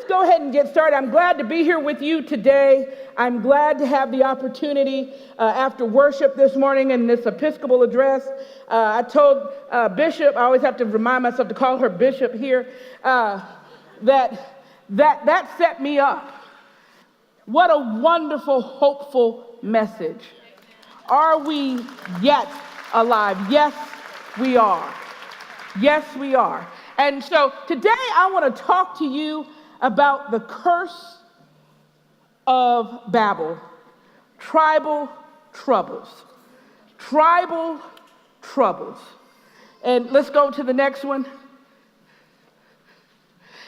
just go ahead and get started. I'm glad to be here with you today. I'm glad to have the opportunity after worship this morning in this Episcopal address. I told Bishop, I always have to remind myself to call her Bishop here, that set me up. What a wonderful, hopeful message. Are we yet alive? Yes, we are. Yes, we are. And so today I want to talk to you about the curse of Babel, tribal troubles. Tribal troubles. And let's go to the next one.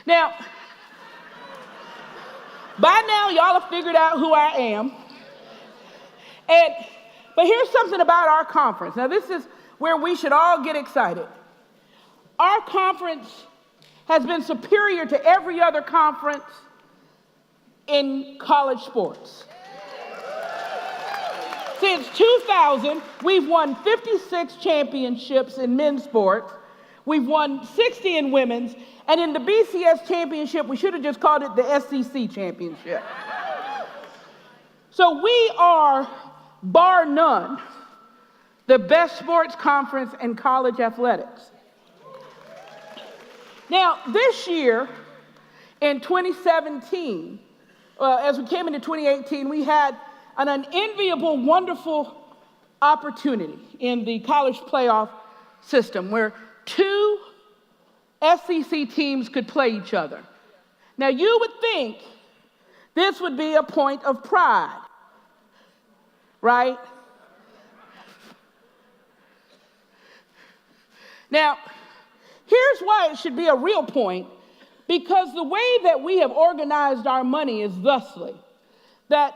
Now, by now y'all have figured out who I am. But here's something about our conference. Now this is where we should all get excited. Our conference has been superior to every other conference in college sports. Since 2000, we've won 56 championships in men's sports. We've won 60 in women's. And in the BCS championship, we should have just called it the SEC championship. So we are, bar none, the best sports conference in college athletics. Now, this year, in 2017, as we came into 2018, we had an unenviable, wonderful opportunity in the college playoff system where two SEC teams could play each other. Now, you would think this would be a point of pride, right? Now, here's why it should be a real point, because the way that we have organized our money is thusly, that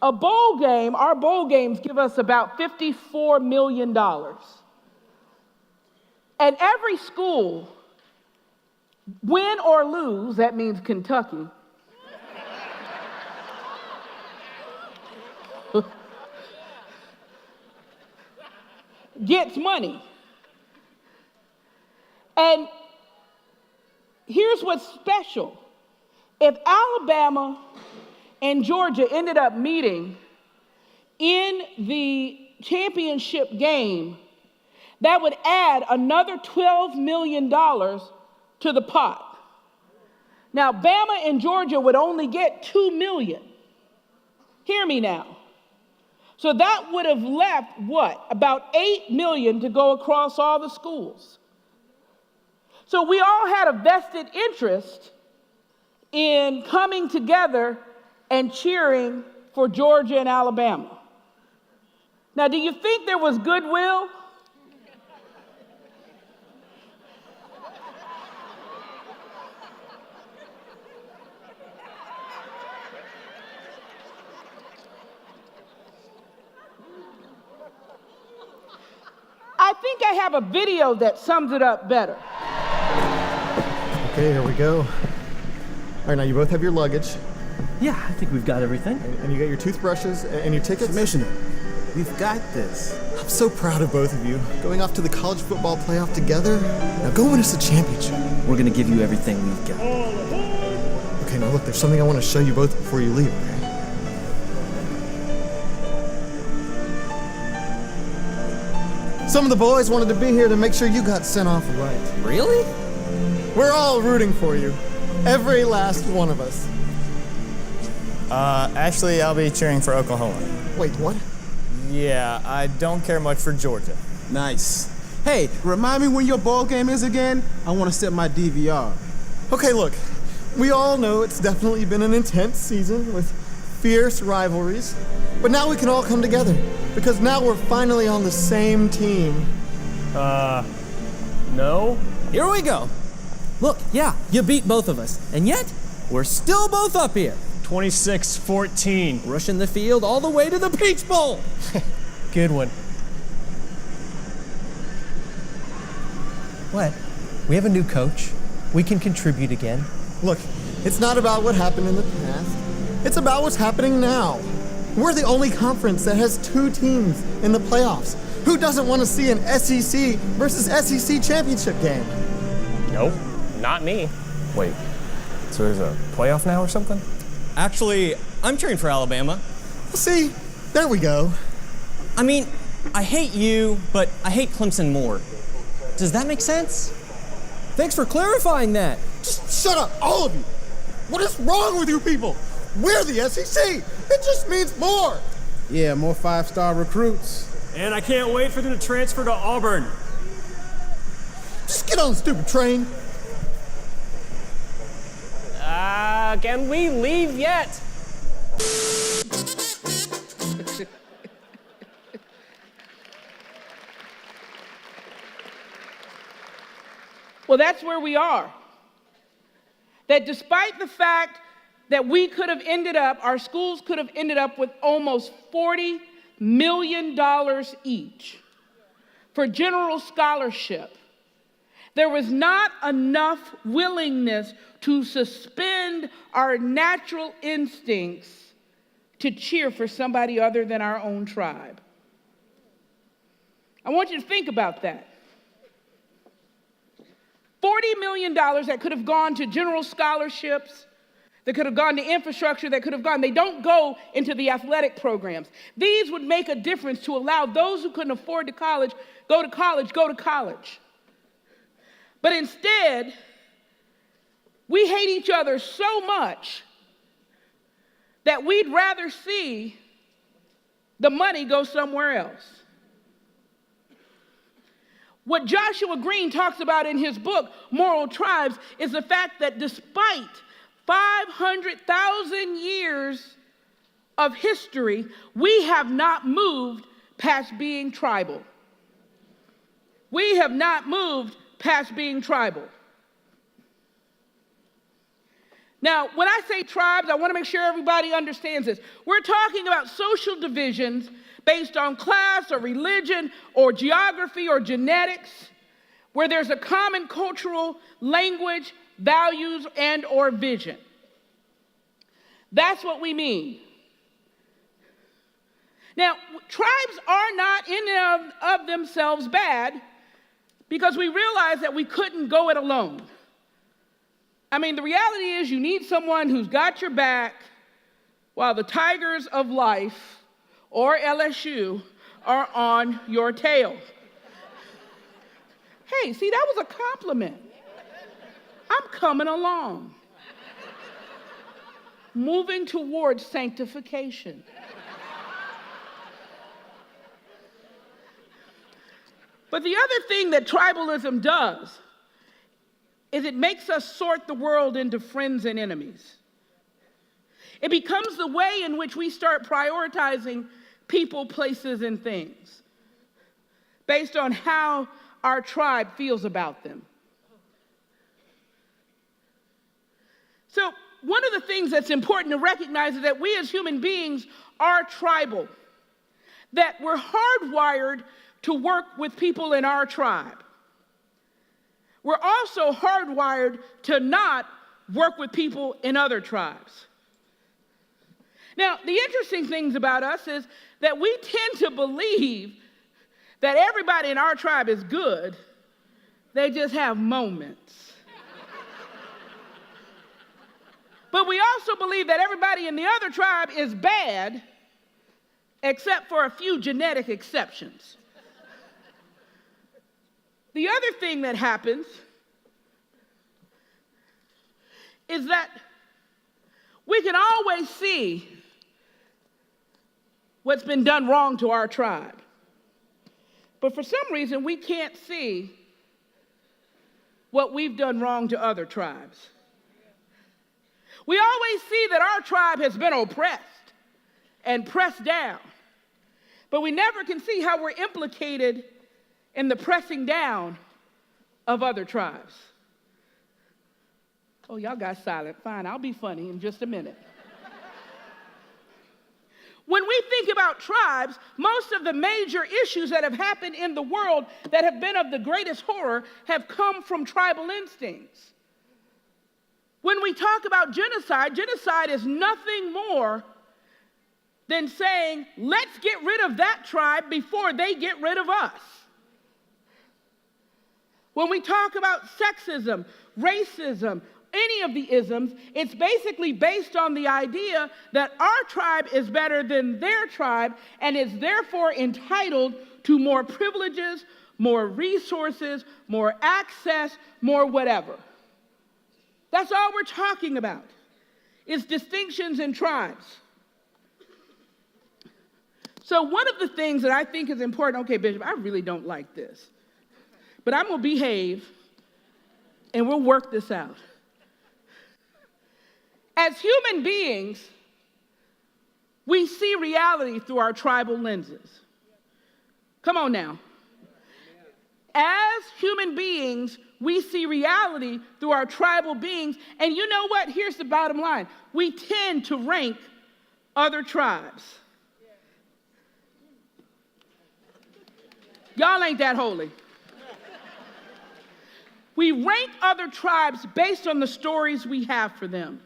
a bowl game, our bowl games give us about $54 million. And every school, win or lose, that means Kentucky, gets money. And here's what's special. If Alabama and Georgia ended up meeting in the championship game, that would add another $12 million to the pot. Now, Bama and Georgia would only get $2 million. Hear me now. So that would have left, what? About $8 million to go across all the schools. So we all had a vested interest in coming together and cheering for Georgia and Alabama. Now, do you think there was goodwill? I think I have a video that sums it up better. Okay, here we go. All right, now you both have your luggage. Yeah, I think we've got everything. And you got your toothbrushes and your tickets? Commissioner, we've got this. I'm so proud of both of you. Going off to the college football playoff together. Now go win us a championship. We're gonna give you everything we've got. Okay, now look, there's something I want to show you both before you leave, okay? Some of the boys wanted to be here to make sure you got sent off right. Really? We're all rooting for you. Every last one of us. Actually, I'll be cheering for Oklahoma. Wait, what? Yeah, I don't care much for Georgia. Nice. Hey, remind me when your ball game is again? I want to set my DVR. Okay, look. We all know it's definitely been an intense season with fierce rivalries. But now we can all come together because now we're finally on the same team. No? Here we go. Look, yeah, you beat both of us. And yet, we're still both up here. 26-14. Rushing the field all the way to the Peach Bowl. Good one. What? We have a new coach. We can contribute again. Look, it's not about what happened in the past. It's about what's happening now. We're the only conference that has two teams in the playoffs. Who doesn't want to see an SEC versus SEC championship game? Nope, not me. Wait, So there's a playoff now or something? Actually, I'm cheering for Alabama. See, there we go. I mean, I hate you, but I hate Clemson more. Does that make sense? Thanks for clarifying that. Just shut up, all of you. What is wrong with you people? We're the SEC. It just means more. Yeah, more 5-star recruits. And I can't wait for them to transfer to Auburn. Just get on the stupid train. Can we leave yet? Well, that's where we are. That despite the fact that we could have ended up, our schools could have ended up with almost $40 million each for general scholarship, there was not enough willingness to suspend our natural instincts to cheer for somebody other than our own tribe. I want you to think about that. $40 million that could have gone to general scholarships, that could have gone to infrastructure, that could have gone. They don't go into the athletic programs. These would make a difference to allow those who couldn't afford to go to college. But instead, we hate each other so much that we'd rather see the money go somewhere else. What Joshua Green talks about in his book, Moral Tribes, is the fact that despite 500,000 years of history, we have not moved past being tribal. We have not moved past being tribal. Now, when I say tribes, I want to make sure everybody understands this. We're talking about social divisions based on class or religion or geography or genetics, where there's a common cultural language, values, and or vision. That's what we mean. Now, tribes are not in and of themselves bad because we realize that we couldn't go it alone. I mean, the reality is you need someone who's got your back while the tigers of life or LSU are on your tail. Hey, see, that was a compliment. I'm coming along. Moving towards sanctification. But the other thing that tribalism does is it makes us sort the world into friends and enemies. It becomes the way in which we start prioritizing people, places, and things based on how our tribe feels about them. So one of the things that's important to recognize is that we as human beings are tribal, that we're hardwired to work with people in our tribe. We're also hardwired to not work with people in other tribes. Now, the interesting things about us is that we tend to believe that everybody in our tribe is good. They just have moments. But we also believe that everybody in the other tribe is bad, except for a few genetic exceptions. The other thing that happens is that we can always see what's been done wrong to our tribe. But for some reason, we can't see what we've done wrong to other tribes. We always see that our tribe has been oppressed and pressed down, but we never can see how we're implicated in the pressing down of other tribes. Oh, y'all got silent. Fine, I'll be funny in just a minute. When we think about tribes, most of the major issues that have happened in the world that have been of the greatest horror have come from tribal instincts. When we talk about genocide, genocide is nothing more than saying, let's get rid of that tribe before they get rid of us. When we talk about sexism, racism, any of the isms, it's basically based on the idea that our tribe is better than their tribe and is therefore entitled to more privileges, more resources, more access, more whatever. That's all we're talking about, is distinctions in tribes. So one of the things that I think is important, okay, Bishop, I really don't like this, but I'm going to behave and we'll work this out. As human beings, we see reality through our tribal lenses. Come on now. As human beings, we see reality through our tribal beings. And you know what? Here's the bottom line. We tend to rank other tribes. Y'all ain't that holy. We rank other tribes based on the stories we have for them.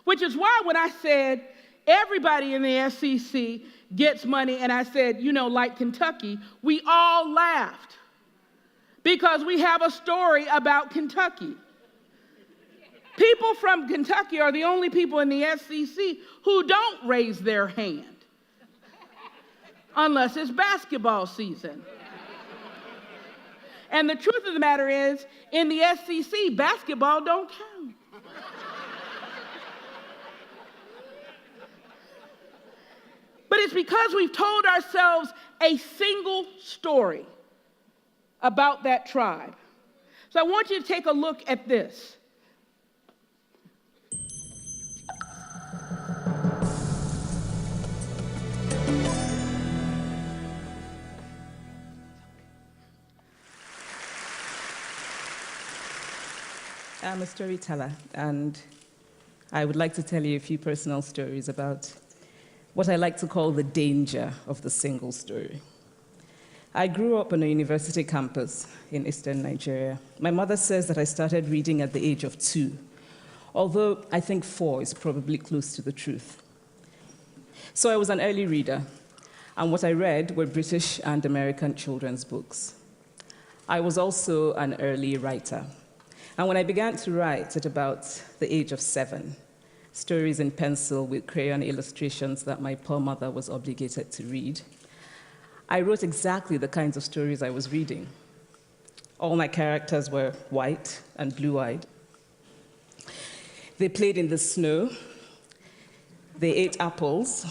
Which is why when I said everybody in the SEC gets money, and I said, you know, like Kentucky, we all laughed because we have a story about Kentucky. People from Kentucky are the only people in the SEC who don't raise their hand unless it's basketball season. And the truth of the matter is, in the SEC, basketball don't count. But it's because we've told ourselves a single story about that tribe. So I want you to take a look at this. I'm a storyteller, and I would like to tell you a few personal stories about what I like to call the danger of the single story. I grew up on a university campus in eastern Nigeria. My mother says that I started reading at the age of 2, although I think 4 is probably close to the truth. So I was an early reader, and what I read were British and American children's books. I was also an early writer. And when I began to write at about the age of 7, stories in pencil with crayon illustrations that my poor mother was obligated to read, I wrote exactly the kinds of stories I was reading. All my characters were white and blue-eyed. They played in the snow. They ate apples.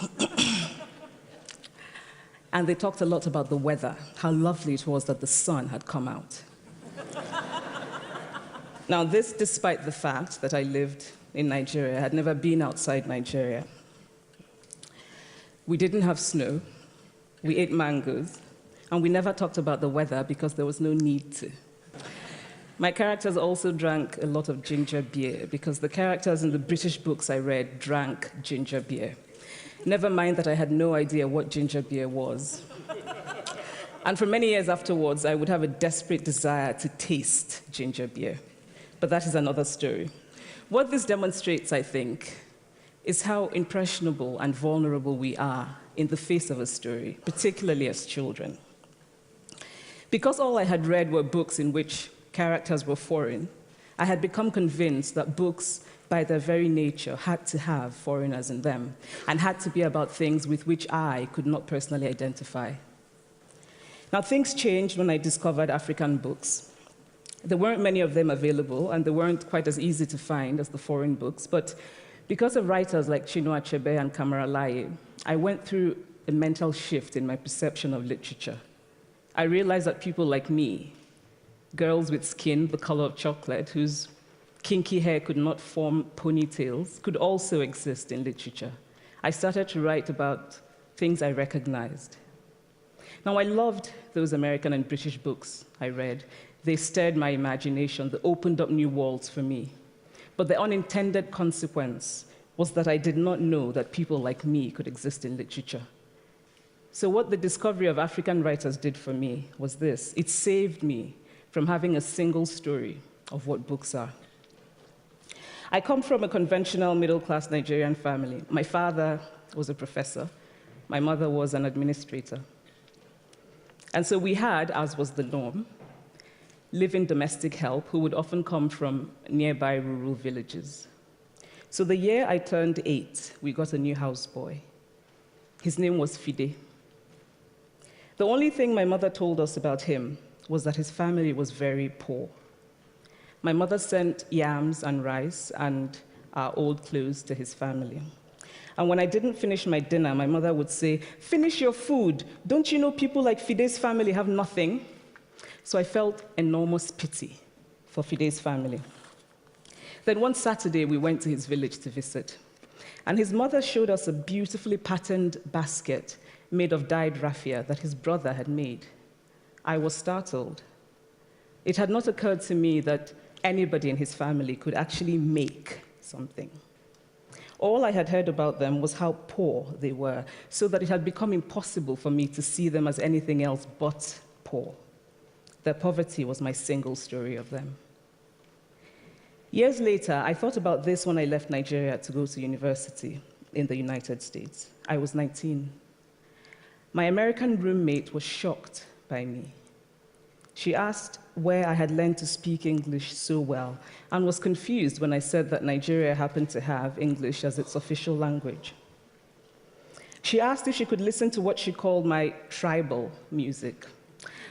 And they talked a lot about the weather, how lovely it was that the sun had come out. Now, this despite the fact that I lived in Nigeria. I had never been outside Nigeria. We didn't have snow. We ate mangoes. And we never talked about the weather because there was no need to. My characters also drank a lot of ginger beer because the characters in the British books I read drank ginger beer. Never mind that I had no idea what ginger beer was. And for many years afterwards, I would have a desperate desire to taste ginger beer. But that is another story. What this demonstrates, I think, is how impressionable and vulnerable we are in the face of a story, particularly as children. Because all I had read were books in which characters were foreign, I had become convinced that books, by their very nature, had to have foreigners in them and had to be about things with which I could not personally identify. Now, things changed when I discovered African books. There weren't many of them available, and they weren't quite as easy to find as the foreign books, but because of writers like Chinua Achebe and Kamara Laye, I went through a mental shift in my perception of literature. I realized that people like me, girls with skin the color of chocolate, whose kinky hair could not form ponytails, could also exist in literature. I started to write about things I recognized. Now, I loved those American and British books I read. They stirred my imagination. They opened up new worlds for me. But the unintended consequence was that I did not know that people like me could exist in literature. So what the discovery of African writers did for me was this. It saved me from having a single story of what books are. I come from a conventional middle-class Nigerian family. My father was a professor. My mother was an administrator. And so we had, as was the norm, live-in domestic help who would often come from nearby rural villages. So the year I turned 8, we got a new houseboy. His name was Fide. The only thing my mother told us about him was that his family was very poor. My mother sent yams and rice and our old clothes to his family. And when I didn't finish my dinner, my mother would say, "Finish your food. Don't you know people like Fide's family have nothing?" So I felt enormous pity for Fide's family. Then one Saturday, we went to his village to visit. And his mother showed us a beautifully patterned basket made of dyed raffia that his brother had made. I was startled. It had not occurred to me that anybody in his family could actually make something. All I had heard about them was how poor they were, so that it had become impossible for me to see them as anything else but poor. Their poverty was my single story of them. Years later, I thought about this when I left Nigeria to go to university in the United States. I was 19. My American roommate was shocked by me. She asked where I had learned to speak English so well and was confused when I said that Nigeria happened to have English as its official language. She asked if she could listen to what she called my tribal music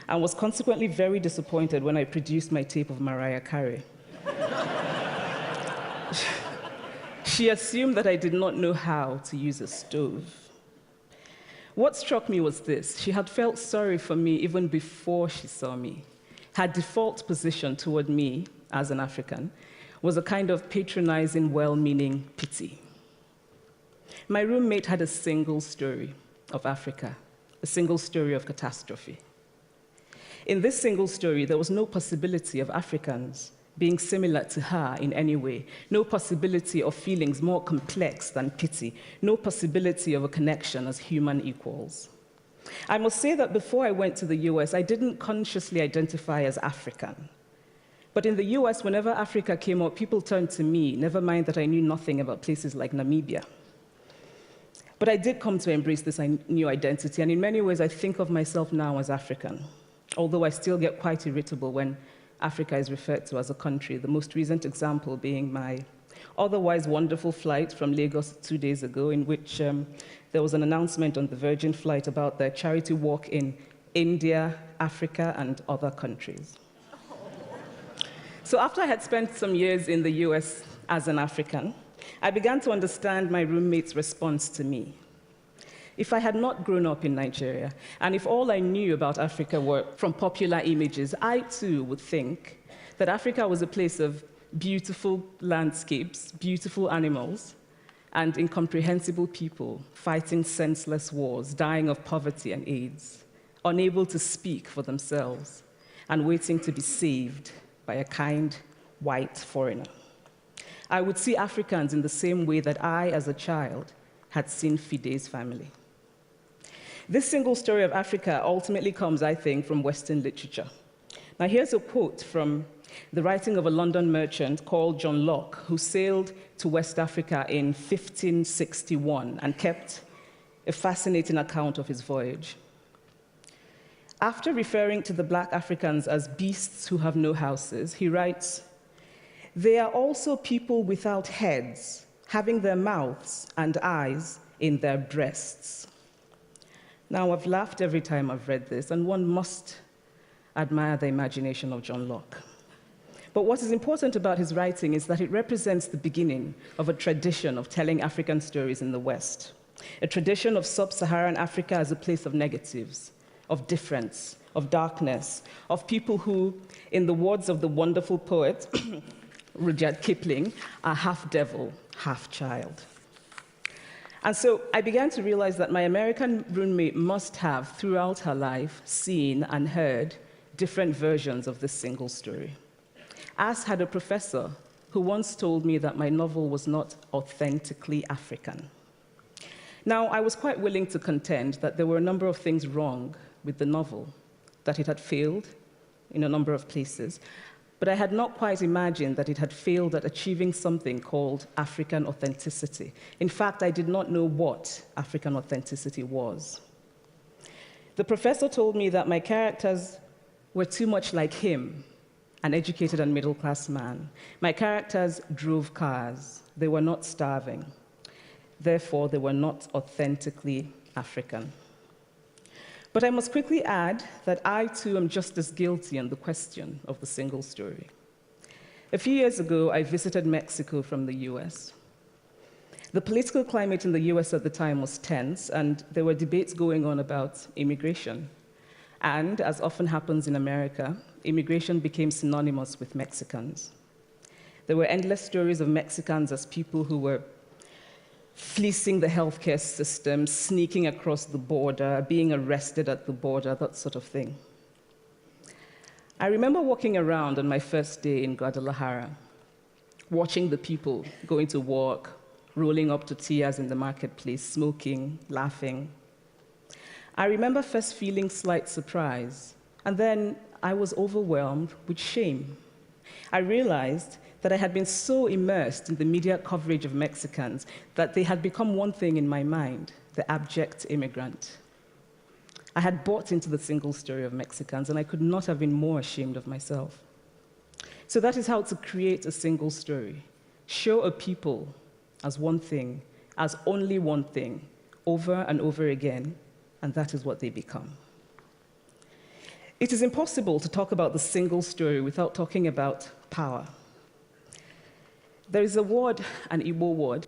and was consequently very disappointed when I produced my tape of Mariah Carey. She assumed that I did not know how to use a stove. What struck me was this: she had felt sorry for me even before she saw me. Her default position toward me, as an African, was a kind of patronizing, well-meaning pity. My roommate had a single story of Africa, a single story of catastrophe. In this single story, there was no possibility of Africans being similar to her in any way, no possibility of feelings more complex than pity, no possibility of a connection as human equals. I must say that before I went to the US, I didn't consciously identify as African. But in the US, whenever Africa came up, people turned to me, never mind that I knew nothing about places like Namibia. But I did come to embrace this new identity, and in many ways, I think of myself now as African, although I still get quite irritable when Africa is referred to as a country, the most recent example being my otherwise wonderful flight from Lagos 2 days ago, in which there was an announcement on the Virgin flight about their charity walk in India, Africa, and other countries. So after I had spent some years in the US as an African, I began to understand my roommate's response to me. If I had not grown up in Nigeria, and if all I knew about Africa were from popular images, I too would think that Africa was a place of beautiful landscapes, beautiful animals, and incomprehensible people fighting senseless wars, dying of poverty and AIDS, unable to speak for themselves, and waiting to be saved by a kind white foreigner. I would see Africans in the same way that I, as a child, had seen Fide's family. This single story of Africa ultimately comes, I think, from Western literature. Now, here's a quote from the writing of a London merchant called John Locke, who sailed to West Africa in 1561 and kept a fascinating account of his voyage. After referring to the black Africans as beasts who have no houses, he writes, "They are also people without heads, having their mouths and eyes in their breasts." Now, I've laughed every time I've read this, and one must admire the imagination of John Locke. But what is important about his writing is that it represents the beginning of a tradition of telling African stories in the West, a tradition of sub-Saharan Africa as a place of negatives, of difference, of darkness, of people who, in the words of the wonderful poet Rudyard Kipling, are half devil, half child. And so I began to realize that my American roommate must have, throughout her life, seen and heard different versions of this single story. As had a professor who once told me that my novel was not authentically African. Now, I was quite willing to contend that there were a number of things wrong with the novel, that it had failed in a number of places, but I had not quite imagined that it had failed at achieving something called African authenticity. In fact, I did not know what African authenticity was. The professor told me that my characters were too much like him an educated and middle-class man. My characters drove cars. They were not starving. Therefore, they were not authentically African. But I must quickly add that I, too, am just as guilty on the question of the single story. A few years ago, I visited Mexico from the US. The political climate in the US at the time was tense, and there were debates going on about immigration. And, as often happens in America, immigration became synonymous with Mexicans. There were endless stories of Mexicans as people who were fleecing the healthcare system, sneaking across the border, being arrested at the border, that sort of thing. I remember walking around on my first day in Guadalajara, watching the people going to work, rolling up tortillas in the marketplace, smoking, laughing. I remember first feeling slight surprise, and then I was overwhelmed with shame. I realized that I had been so immersed in the media coverage of Mexicans that they had become one thing in my mind, the abject immigrant. I had bought into the single story of Mexicans, and I could not have been more ashamed of myself. So that is how to create a single story. Show a people as one thing, as only one thing, over and over again, and that is what they become. It is impossible to talk about the single story without talking about power. There is a word, an Igbo word.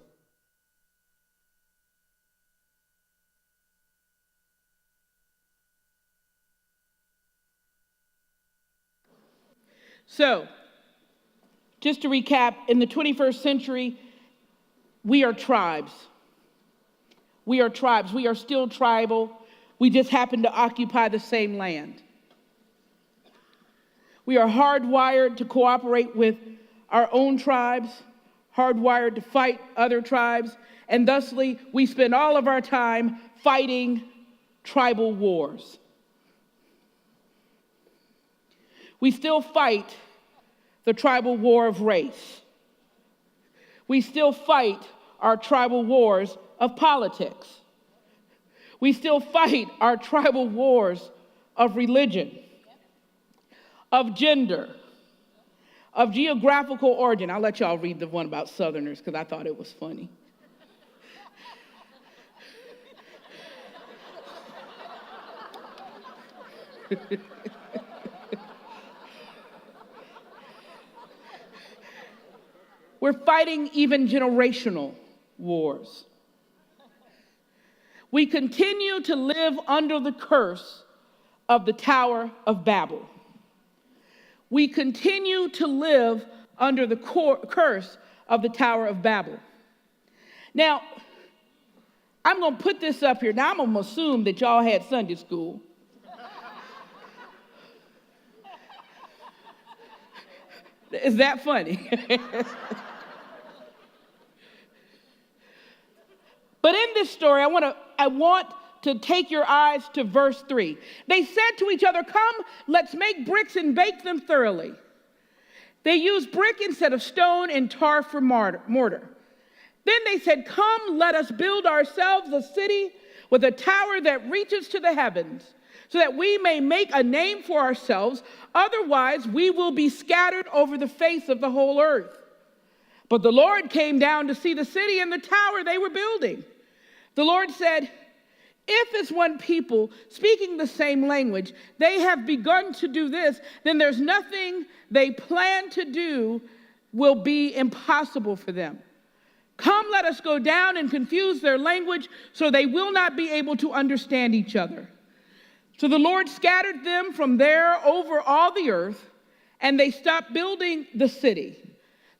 So, just to recap, in the 21st century, we are tribes. We are tribes. We are still tribal. We just happen to occupy the same land. We are hardwired to cooperate with our own tribes, hardwired to fight other tribes, and thusly we spend all of our time fighting tribal wars. We still fight the tribal war of race. We still fight our tribal wars of politics. We still fight our tribal wars of religion, of gender, of geographical origin. I'll let y'all read the one about Southerners because I thought it was funny. We're fighting even generational wars. We continue to live under the curse of the Tower of Babel. We continue to live under the curse of the Tower of Babel. Now, I'm going to put this up here. Now, I'm going to assume that y'all had Sunday school. Is that funny? But in this story, I want to take your eyes to verse 3. They said to each other, "Come, let's make bricks and bake them thoroughly." They used brick instead of stone and tar for mortar. Then they said, "Come, let us build ourselves a city with a tower that reaches to the heavens, so that we may make a name for ourselves. Otherwise, we will be scattered over the face of the whole earth." But the Lord came down to see the city and the tower they were building. The Lord said, "If as one people speaking the same language, they have begun to do this, then there's nothing they plan to do will be impossible for them. Come, let us go down and confuse their language so they will not be able to understand each other." So the Lord scattered them from there over all the earth, and they stopped building the city.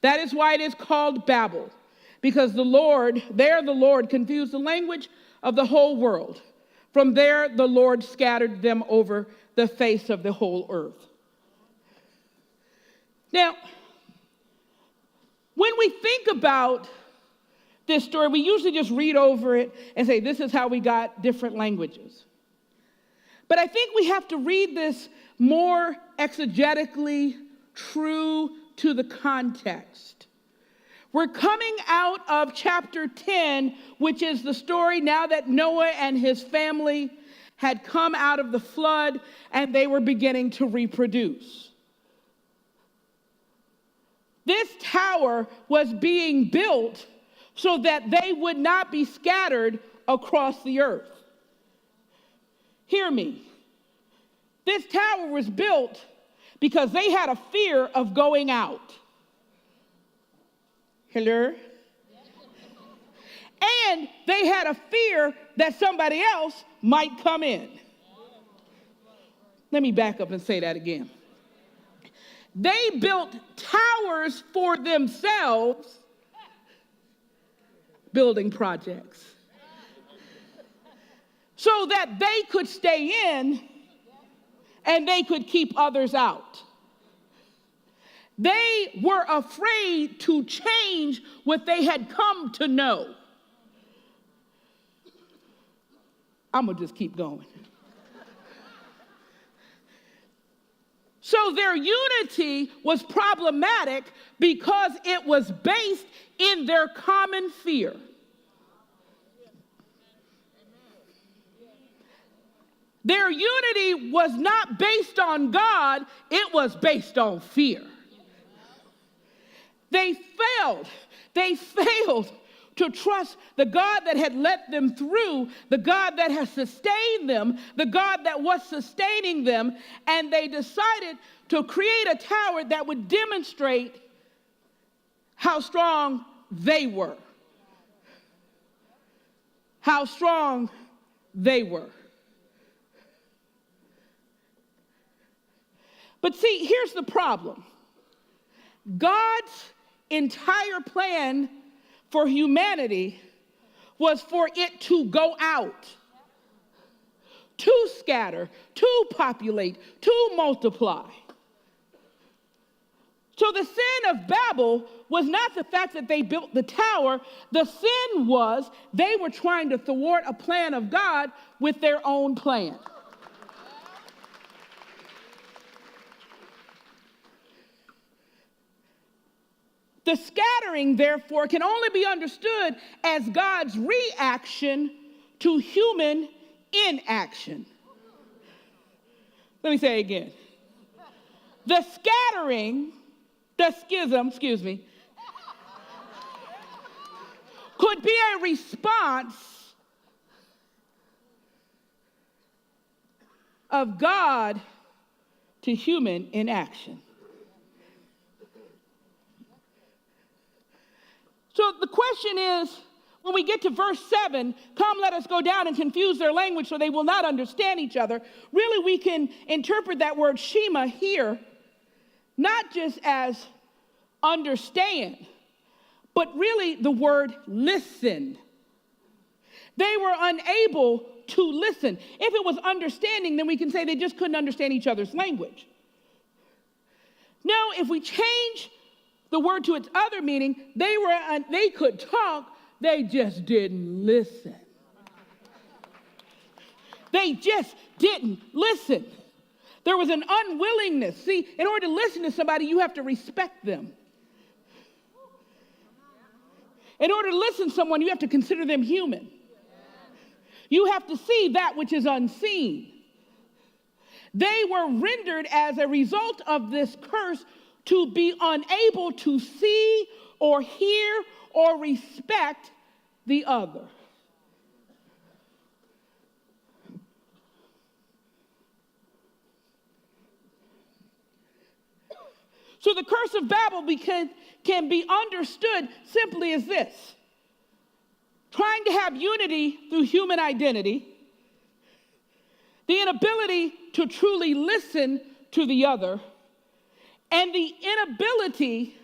That is why it is called Babel, because the Lord confused the language of the whole world. From there, the Lord scattered them over the face of the whole earth. Now, when we think about this story, we usually just read over it and say, this is how we got different languages. But I think we have to read this more exegetically true to the context. We're coming out of chapter 10, which is the story now that Noah and his family had come out of the flood and they were beginning to reproduce. This tower was being built so that they would not be scattered across the earth. Hear me. This tower was built because they had a fear of going out. Hello? And they had a fear that somebody else might come in. Let me back up and say that again. They built towers for themselves, building projects, so that they could stay in and they could keep others out. They were afraid to change what they had come to know. I'm going to just keep going. So their unity was problematic because it was based in their common fear. Their unity was not based on God, it was based on fear. They failed to trust the God that had led them through, the God that has sustained them, the God that was sustaining them, and they decided to create a tower that would demonstrate how strong they were. How strong they were. But see, here's the problem. God's entire plan for humanity was for it to go out, to scatter, to populate, to multiply. So the sin of Babel was not the fact that they built the tower. The sin was they were trying to thwart a plan of God with their own plan. The scattering, therefore, can only be understood as God's reaction to human inaction. Let me say it again. The scattering, the schism, could be a response of God to human inaction. So the question is, when we get to verse 7, come let us go down and confuse their language so they will not understand each other. Really, we can interpret that word shema here, not just as understand, but really the word listen. They were unable to listen. If it was understanding, then we can say they just couldn't understand each other's language. Now, if we change the word to its other meaning, they could talk, they just didn't listen. They just didn't listen. There was an unwillingness. See, in order to listen to somebody, you have to respect them. In order to listen to someone, you have to consider them human. You have to see that which is unseen. They were rendered as a result of this curse to be unable to see or hear or respect the other. So the curse of Babel can be understood simply as this: trying to have unity through human identity, the inability to truly listen to the other, and the inability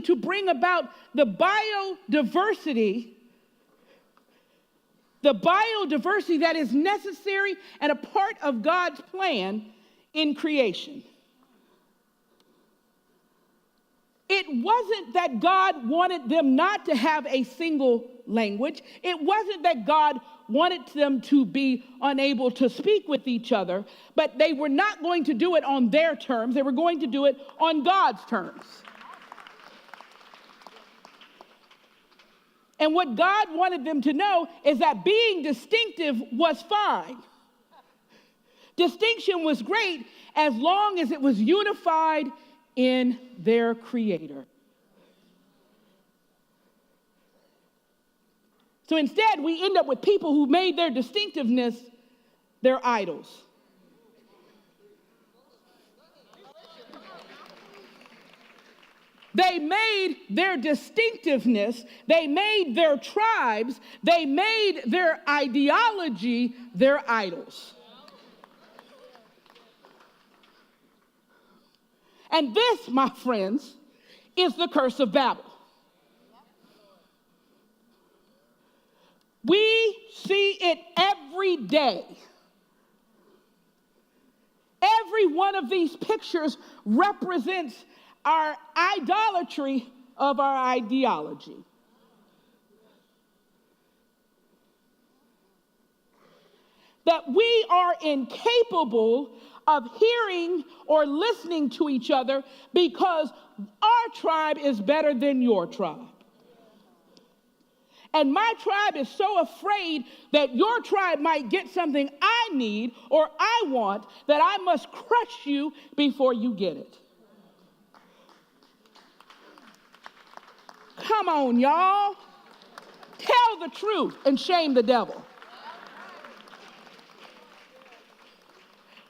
to bring about the biodiversity that is necessary and a part of God's plan in creation. It wasn't that God wanted them not to have a single language. It wasn't that God wanted them to be unable to speak with each other, but they were not going to do it on their terms. They were going to do it on God's terms. And what God wanted them to know is that being distinctive was fine. Distinction was great as long as it was unified in their Creator. So instead, we end up with people who made their distinctiveness their idols. They made their distinctiveness, they made their tribes, they made their ideology their idols. And this, my friends, is the curse of Babel. We see it every day. Every one of these pictures represents our idolatry of our ideology. That we are incapable of hearing or listening to each other because our tribe is better than your tribe. And my tribe is so afraid that your tribe might get something I need or I want that I must crush you before you get it. Come on, y'all. Tell the truth and shame the devil.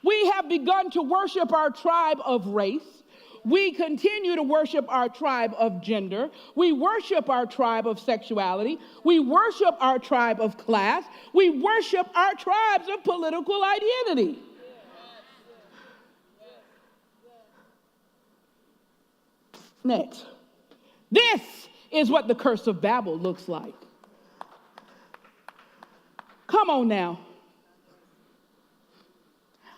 We have begun to worship our tribe of race. We continue to worship our tribe of gender. We worship our tribe of sexuality. We worship our tribe of class. We worship our tribes of political identity. Next. This is what the curse of Babel looks like. Come on now.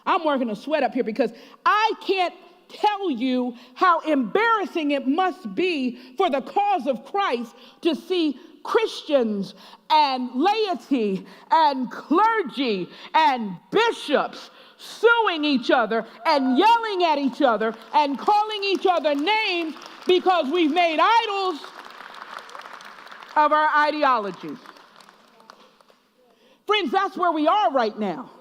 I'm working a sweat up here because I can't tell you how embarrassing it must be for the cause of Christ to see Christians and laity and clergy and bishops suing each other and yelling at each other and calling each other names because we've made idols of our ideology. Friends, that's where we are right now.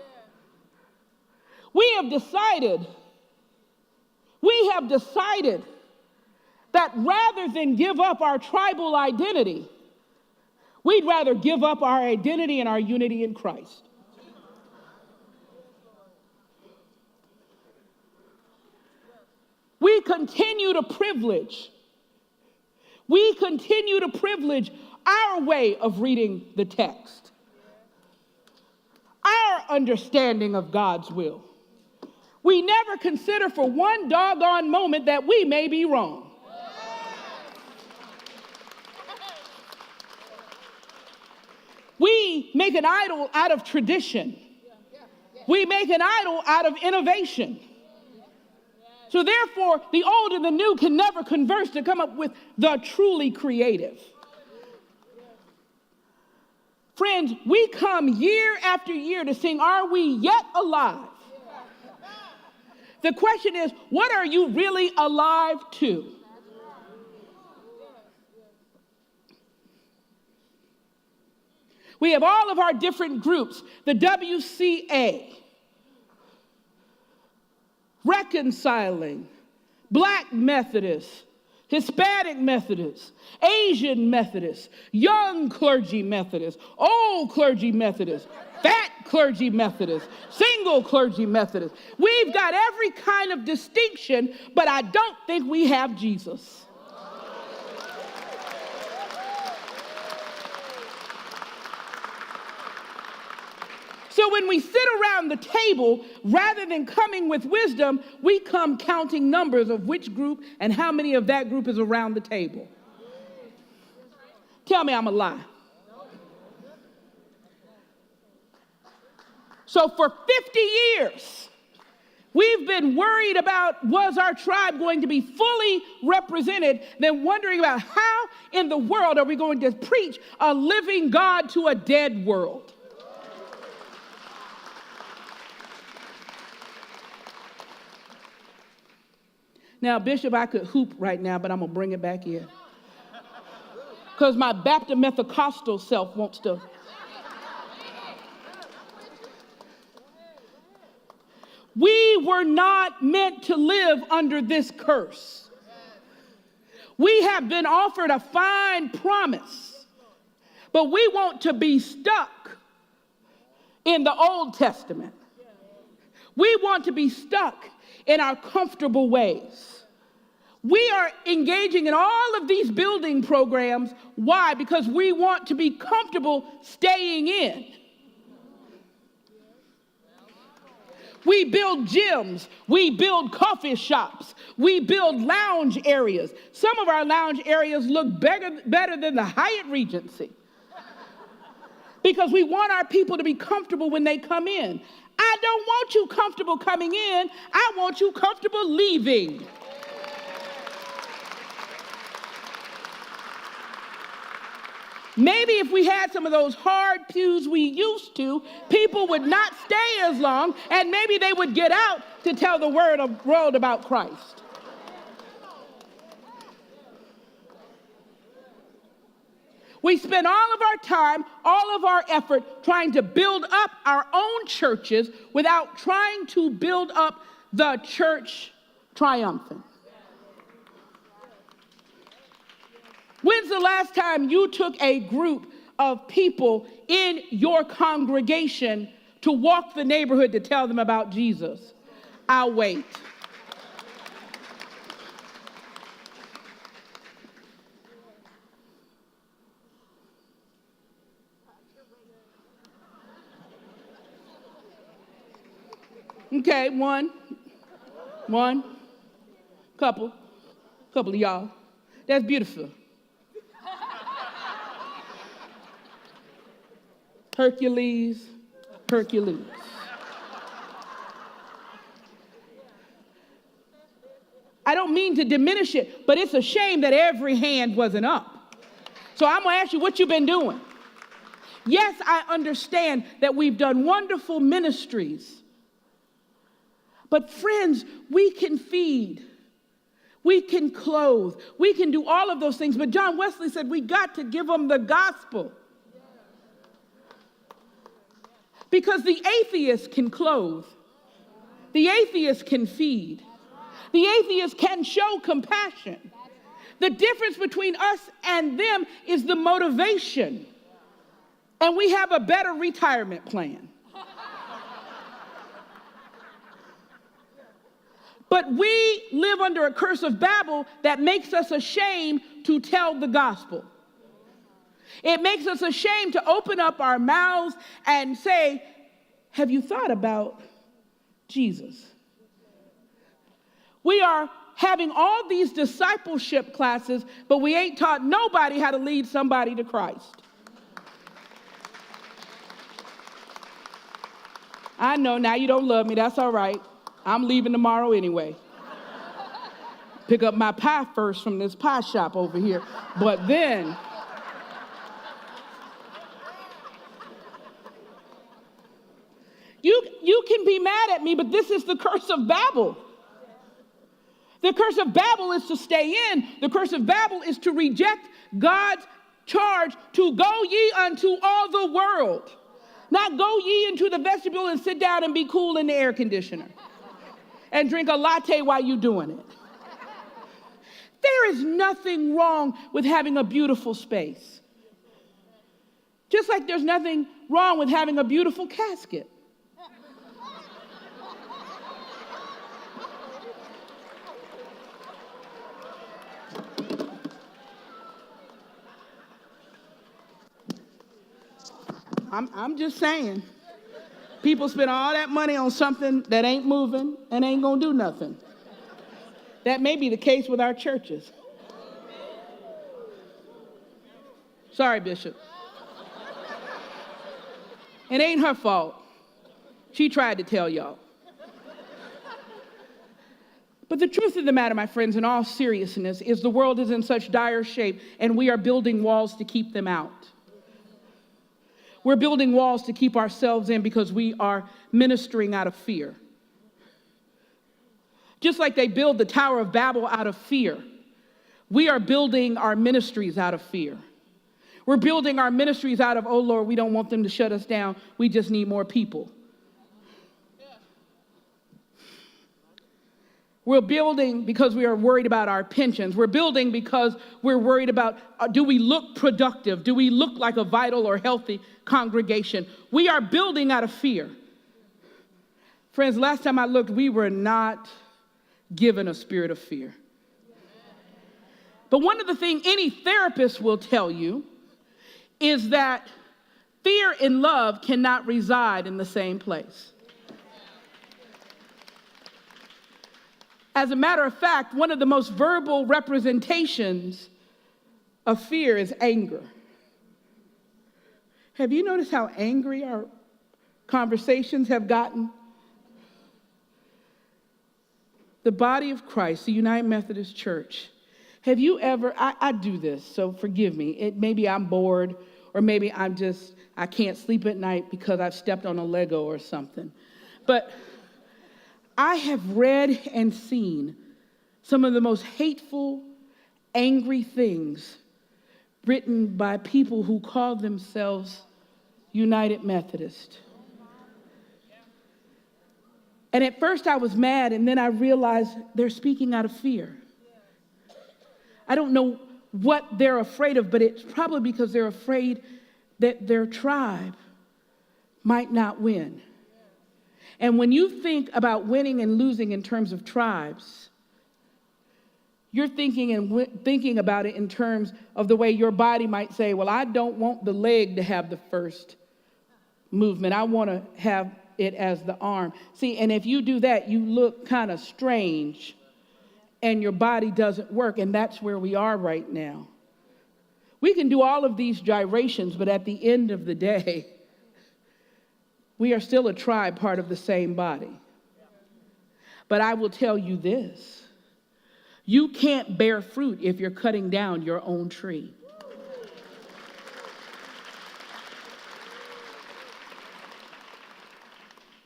We have decided that rather than give up our tribal identity, we'd rather give up our identity and our unity in Christ. We continue to privilege our way of reading the text, our understanding of God's will. We never consider for one doggone moment that we may be wrong. We make an idol out of tradition. We make an idol out of innovation. So therefore, the old and the new can never converse to come up with the truly creative. Friends, we come year after year to sing, "Are we yet alive?" The question is, what are you really alive to? We have all of our different groups, the WCA, Reconciling, Black Methodists, Hispanic Methodists, Asian Methodists, young clergy Methodists, old clergy Methodists, fat clergy Methodists, single clergy Methodists. We've got every kind of distinction, but I don't think we have Jesus. So when we sit around the table, rather than coming with wisdom, we come counting numbers of which group and how many of that group is around the table. Tell me I'm a lie. So for 50 years, we've been worried about, was our tribe going to be fully represented, then wondering about how in the world are we going to preach a living God to a dead world. Now, Bishop, I could hoop right now, but I'm going to bring it back in. Because my Baptist Methodist self wants to. We were not meant to live under this curse. We have been offered a fine promise, but we want to be stuck in the Old Testament. We want to be stuck in our comfortable ways. We are engaging in all of these building programs. Why? Because we want to be comfortable staying in. We build gyms, we build coffee shops, we build lounge areas. Some of our lounge areas look better than the Hyatt Regency because we want our people to be comfortable when they come in. I don't want you comfortable coming in, I want you comfortable leaving. Maybe if we had some of those hard pews we used to, people would not stay as long, and maybe they would get out to tell the world about Christ. We spend all of our time, all of our effort trying to build up our own churches without trying to build up the church triumphant. When's the last time you took a group of people in your congregation to walk the neighborhood to tell them about Jesus? I'll wait. Okay, one, couple of y'all. That's beautiful. Hercules. I don't mean to diminish it, but it's a shame that every hand wasn't up. So I'm going to ask you what you've been doing. Yes, I understand that we've done wonderful ministries. But friends, we can feed. We can clothe. We can do all of those things. But John Wesley said we got to give them the gospel. Because the atheist can clothe. The atheist can feed. The atheist can show compassion. The difference between us and them is the motivation. And we have a better retirement plan. But we live under a curse of Babel that makes us ashamed to tell the gospel. It makes us ashamed to open up our mouths and say, have you thought about Jesus? We are having all these discipleship classes, but we ain't taught nobody how to lead somebody to Christ. I know now you don't love me, that's all right. I'm leaving tomorrow anyway. Pick up my pie first from this pie shop over here, but then you can be mad at me, but this is the curse of Babel. The curse of Babel is to stay in. The curse of Babel is to reject God's charge to go ye unto all the world. Not go ye into the vestibule and sit down and be cool in the air conditioner and drink a latte while you're doing it. There is nothing wrong with having a beautiful space. Just like there's nothing wrong with having a beautiful casket. I'm just saying, people spend all that money on something that ain't moving and ain't gonna do nothing. That may be the case with our churches. Sorry, Bishop. It ain't her fault. She tried to tell y'all. But the truth of the matter, my friends, in all seriousness, is the world is in such dire shape, and we are building walls to keep them out. We're building walls to keep ourselves in because we are ministering out of fear. Just like they build the Tower of Babel out of fear, we are building our ministries out of fear. We're building our ministries out of, oh Lord, we don't want them to shut us down. We just need more people. We're building because we are worried about our pensions. We're building because we're worried about, do we look productive? Do we look like a vital or healthy congregation? We are building out of fear. Friends, last time I looked, we were not given a spirit of fear. But one of the things any therapist will tell you is that fear and love cannot reside in the same place. As a matter of fact, one of the most verbal representations of fear is anger. Have you noticed how angry our conversations have gotten? The body of Christ, the United Methodist Church, have you ever, I do this, so forgive me. Maybe I'm bored, or maybe I can't sleep at night because I've stepped on a Lego or something. But I have read and seen some of the most hateful, angry things written by people who call themselves United Methodist. And at first I was mad, and then I realized they're speaking out of fear. I don't know what they're afraid of, but it's probably because they're afraid that their tribe might not win. And when you think about winning and losing in terms of tribes, you're thinking about it in terms of the way your body might say, well, I don't want the leg to have the first movement. I want to have it as the arm. See, and if you do that, you look kind of strange and your body doesn't work, and that's where we are right now. We can do all of these gyrations, but at the end of the day, we are still a tribe, part of the same body. But I will tell you this, you can't bear fruit if you're cutting down your own tree.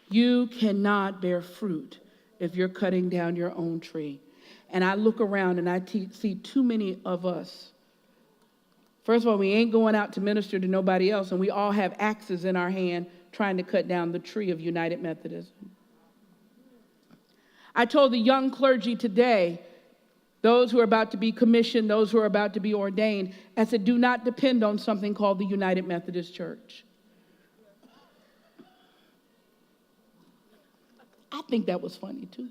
You cannot bear fruit if you're cutting down your own tree. And I look around and I see too many of us. First of all, we ain't going out to minister to nobody else, and we all have axes in our hand trying to cut down the tree of United Methodism. I told the young clergy today, those who are about to be commissioned, those who are about to be ordained, I said, do not depend on something called the United Methodist Church. I think that was funny too.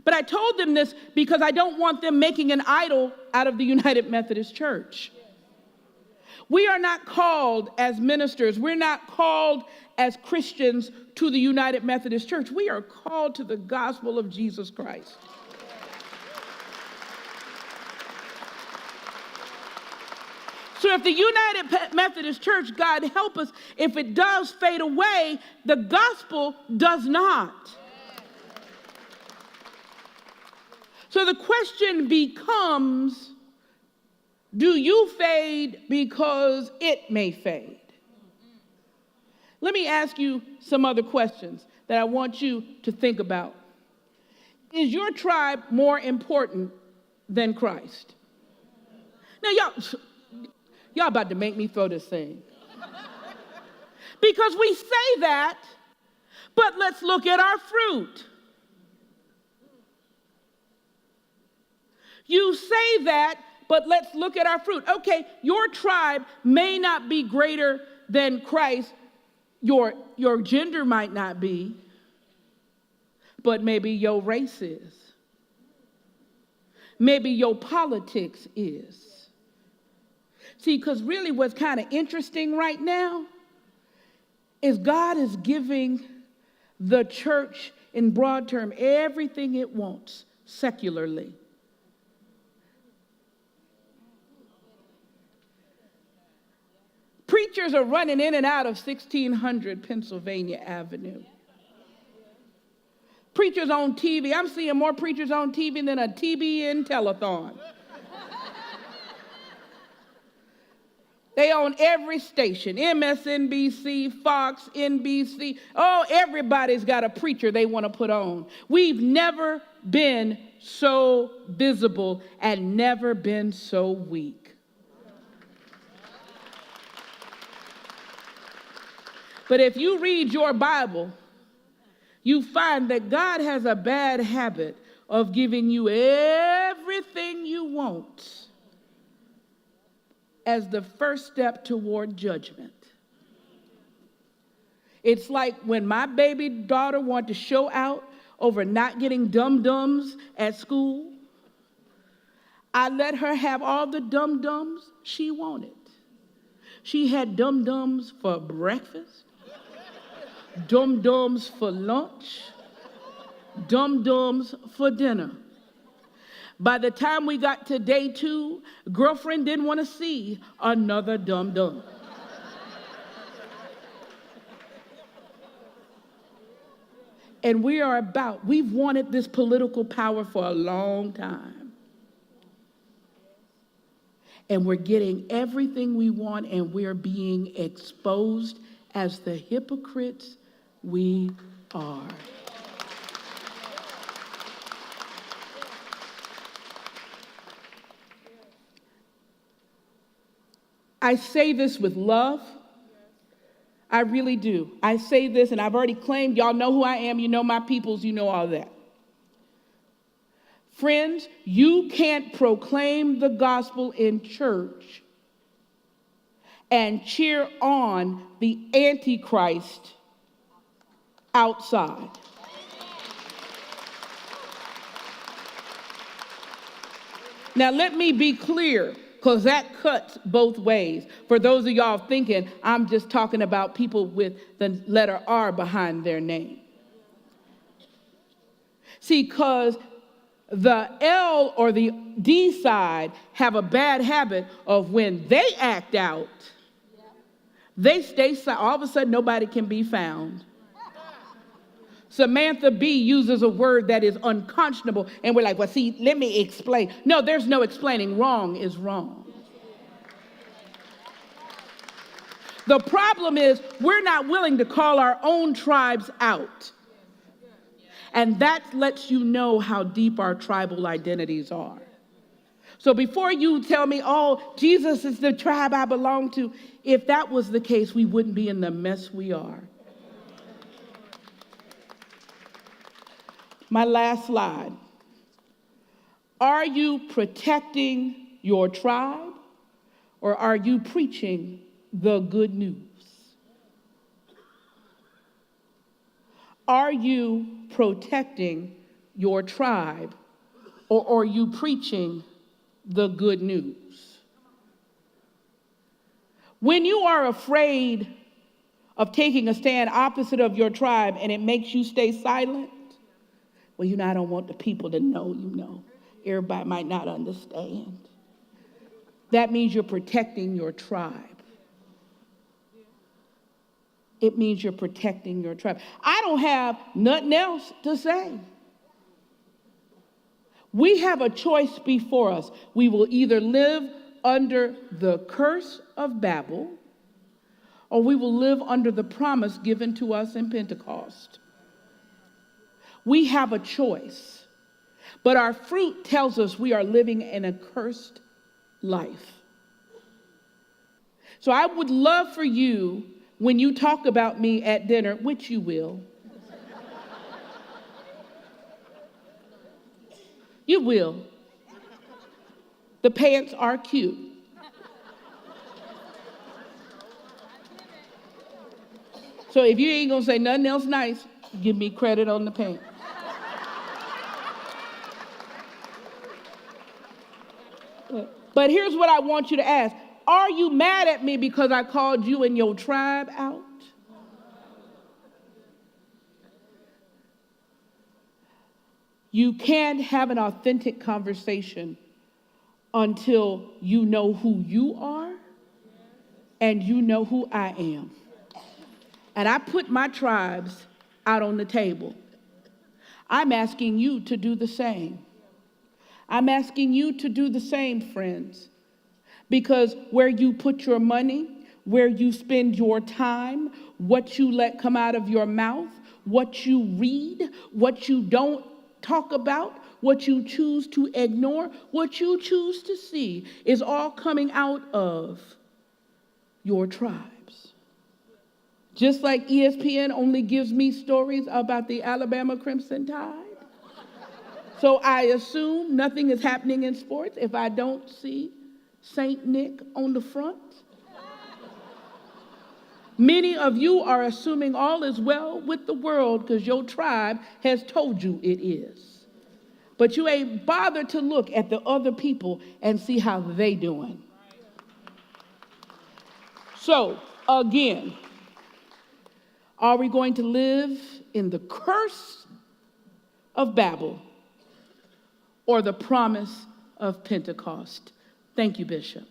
But I told them this because I don't want them making an idol out of the United Methodist Church. We are not called as ministers. We're not called as Christians to the United Methodist Church. We are called to the gospel of Jesus Christ. So if the United Methodist Church, God help us, if it does fade away, the gospel does not. So the question becomes, do you fade because it may fade? Let me ask you some other questions that I want you to think about. Is your tribe more important than Christ? Now, y'all about to make me throw this thing. Because we say that, but let's look at our fruit. You say that, but let's look at our fruit. Okay, your tribe may not be greater than Christ. Your gender might not be, but maybe your race is. Maybe your politics is. See, because really what's kind of interesting right now is God is giving the church in broad term everything it wants secularly. Preachers are running in and out of 1600 Pennsylvania Avenue. Preachers on TV. I'm seeing more preachers on TV than a TBN telethon. They own every station, MSNBC, Fox, NBC. Oh, everybody's got a preacher they want to put on. We've never been so visible and never been so weak. But if you read your Bible, you find that God has a bad habit of giving you everything you want as the first step toward judgment. It's like when my baby daughter wanted to show out over not getting dum-dums at school, I let her have all the dum-dums she wanted. She had dum-dums for breakfast, dum-dums for lunch, dum-dums for dinner. By the time we got to day 2, girlfriend didn't want to see another dum-dum. And we've wanted this political power for a long time. And we're getting everything we want, and we're being exposed as the hypocrites we are. I say this with love. I really do. I say this, and I've already claimed, y'all know who I am, you know my peoples, you know all that. Friends, you can't proclaim the gospel in church and cheer on the Antichrist outside. Now, let me be clear, because that cuts both ways. For those of y'all thinking, I'm just talking about people with the letter R behind their name. See, because the L or the D side have a bad habit of when they act out, they stay silent. All of a sudden, nobody can be found. Samantha B uses a word that is unconscionable, and we're like, well, see, let me explain. No, there's no explaining. Wrong is wrong. The problem is we're not willing to call our own tribes out. And that lets you know how deep our tribal identities are. So before you tell me, oh, Jesus is the tribe I belong to, if that was the case, we wouldn't be in the mess we are. My last slide. Are you protecting your tribe, or are you preaching the good news? Are you protecting your tribe, or are you preaching the good news? When you are afraid of taking a stand opposite of your tribe and it makes you stay silent, well, you know, I don't want the people to know, you know. Everybody might not understand. That means you're protecting your tribe. It means you're protecting your tribe. I don't have nothing else to say. We have a choice before us. We will either live under the curse of Babel, or we will live under the promise given to us in Pentecost. We have a choice, but our fruit tells us we are living an accursed life. So I would love for you, when you talk about me at dinner, which you will, you will. The pants are cute. So if you ain't gonna say nothing else nice, give me credit on the pants. But here's what I want you to ask. Are you mad at me because I called you and your tribe out? You can't have an authentic conversation until you know who you are and you know who I am. And I put my tribes out on the table. I'm asking you to do the same. I'm asking you to do the same, friends, because where you put your money, where you spend your time, what you let come out of your mouth, what you read, what you don't talk about, what you choose to ignore, what you choose to see is all coming out of your tribes. Just like ESPN only gives me stories about the Alabama Crimson Tide. So I assume nothing is happening in sports if I don't see St. Nick on the front. Many of you are assuming all is well with the world because your tribe has told you it is. But you ain't bothered to look at the other people and see how they doing. So, again, are we going to live in the curse of Babel or the promise of Pentecost? Thank you, Bishop.